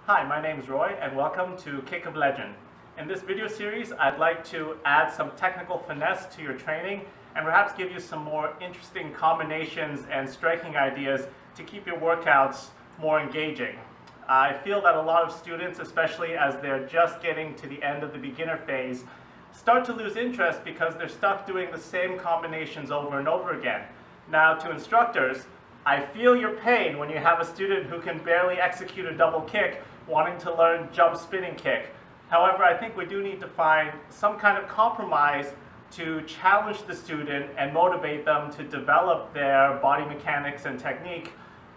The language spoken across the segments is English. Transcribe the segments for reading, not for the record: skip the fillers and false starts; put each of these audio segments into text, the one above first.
Hi, my name is Roy and welcome to Kick of Legend. In this video series, I'd like to add some technical finesse to your training and perhaps give you some more interesting combinations and striking ideas to keep your workouts more engaging. I feel that a lot of students, especially as they're just getting to the end of the beginner phase, start to lose interest because they're stuck doing the same combinations over and over again. Now, to instructors, I feel your pain when you have a student who can barely execute a double kick wanting to learn jump spinning kick. However, I think we do need to find some kind of compromise to challenge the student and motivate them to develop their body mechanics and technique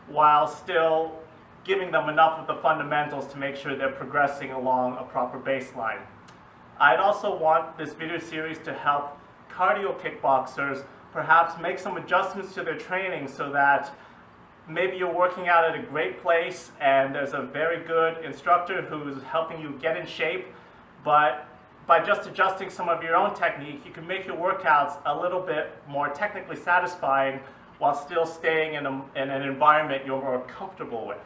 while still giving them enough of the fundamentals to make sure they're progressing along a proper baseline. I'd also want this video series to help cardio-kickboxers perhaps make some adjustments to their training so that maybe you're working out at a great place and there's a very good instructor who's helping you get in shape, but by just adjusting some of your own technique, you can make your workouts a little bit more technically satisfying while still staying in an environment you're more comfortable with.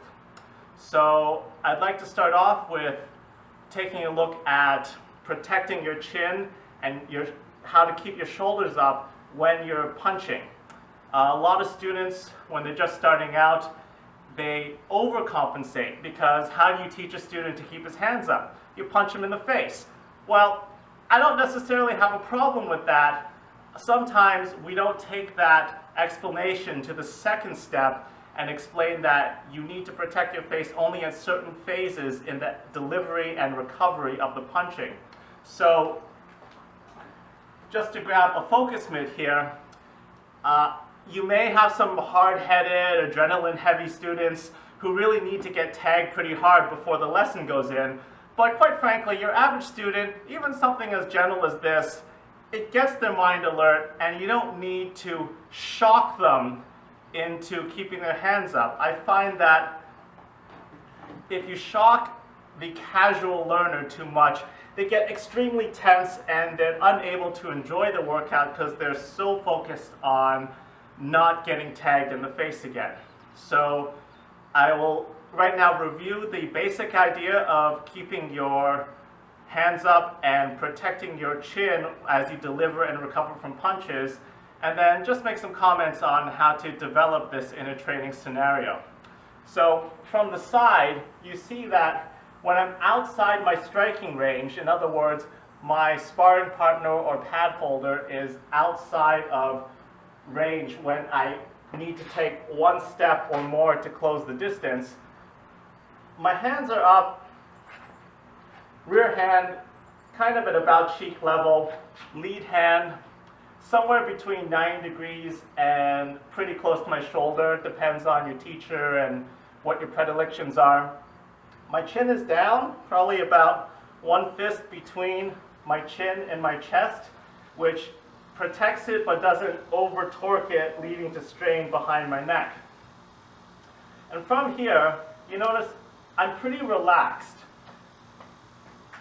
So I'd like to start off with taking a look at protecting your chin and how to keep your shoulders up when you're punching. A lot of students, when they're just starting out, they overcompensate because how do you teach a student to keep his hands up? You punch him in the face. Well, I don't necessarily have a problem with that. Sometimes we don't take that explanation to the second step and explain that you need to protect your face only at certain phases in the delivery and recovery of the punching. So, just to grab a focus mitt here, you may have some hard-headed, adrenaline-heavy students who really need to get tagged pretty hard before the lesson goes in. But quite frankly, your average student, even something as gentle as this, it gets their mind alert, and you don't need to shock them into keeping their hands up. I find that if you shock the casual learner too much, they get extremely tense and they're unable to enjoy the workout because they're so focused on not getting tagged in the face again. So I will right now review the basic idea of keeping your hands up and protecting your chin as you deliver and recover from punches, and then just make some comments on how to develop this in a training scenario. So from the side, you see that when I'm outside my striking range, in other words, my sparring partner or pad holder is outside of range when I need to take one step or more to close the distance, my hands are up, rear hand kind of at about cheek level, lead hand somewhere between 90 degrees and pretty close to my shoulder, depends on your teacher and what your predilections are. My chin is down, probably about one fist between my chin and my chest, which protects it but doesn't over torque it, leading to strain behind my neck. And from here, you notice I'm pretty relaxed.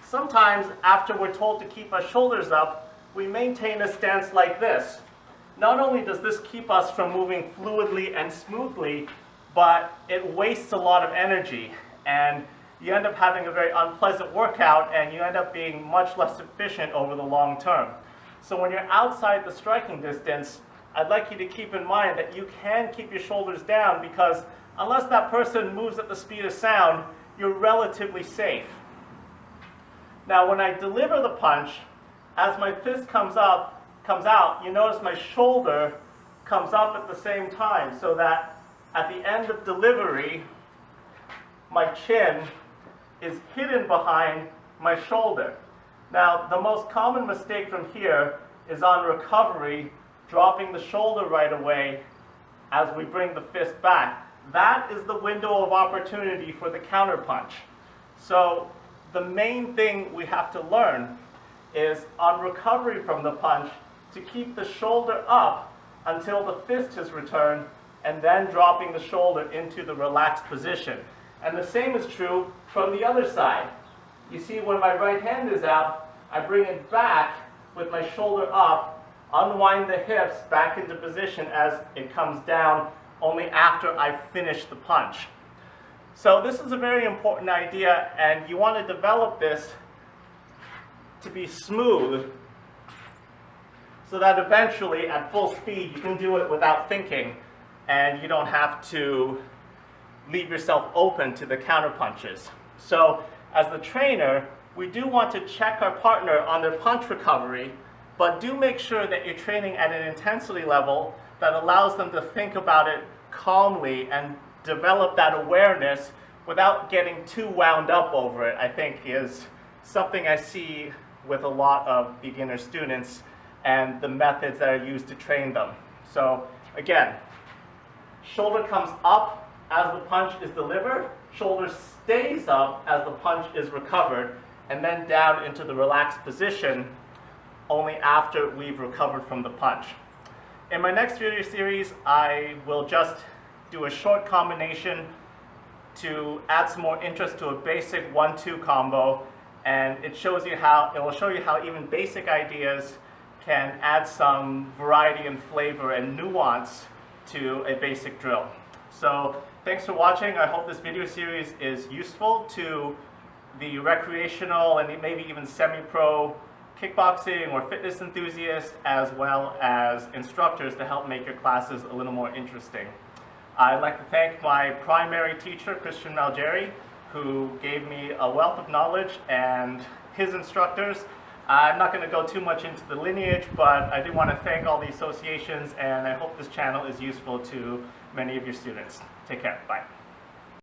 Sometimes after we're told to keep our shoulders up, we maintain a stance like this. Not only does this keep us from moving fluidly and smoothly, but it wastes a lot of energy, and you end up having a very unpleasant workout, and you end up being much less efficient over the long term. So when you're outside the striking distance, I'd like you to keep in mind that you can keep your shoulders down because unless that person moves at the speed of sound, you're relatively safe. Now when I deliver the punch, as my fist comes out, you notice my shoulder comes up at the same time, so that at the end of delivery, my chin is hidden behind my shoulder. Now, the most common mistake from here is on recovery, dropping the shoulder right away as we bring the fist back. That is the window of opportunity for the counterpunch. So the main thing we have to learn is on recovery from the punch to keep the shoulder up until the fist has returned, and then dropping the shoulder into the relaxed position. And the same is true from the other side. You see, when my right hand is out, I bring it back with my shoulder up, unwind the hips back into position as it comes down only after I finish the punch. So this is a very important idea, and you want to develop this to be smooth so that eventually at full speed you can do it without thinking and you don't have to leave yourself open to the counter punches. So as the trainer, we do want to check our partner on their punch recovery, but do make sure that you're training at an intensity level that allows them to think about it calmly and develop that awareness without getting too wound up over it, I think is something I see with a lot of beginner students and the methods that are used to train them. So again, shoulder comes up as the punch is delivered, shoulder stays up as the punch is recovered, and then down into the relaxed position only after we've recovered from the punch. In my next video series, I will just do a short combination to add some more interest to a basic 1-2 combo, and it will show you how even basic ideas can add some variety and flavor and nuance to a basic drill. So thanks for watching. I hope this video series is useful to the recreational and maybe even semi-pro kickboxing or fitness enthusiasts, as well as instructors, to help make your classes a little more interesting. I'd like to thank my primary teacher, Christian Malgeri, who gave me a wealth of knowledge, and his instructors. I'm not going to go too much into the lineage, but I do want to thank all the associations, and I hope this channel is useful to many of your students. Take care. Bye.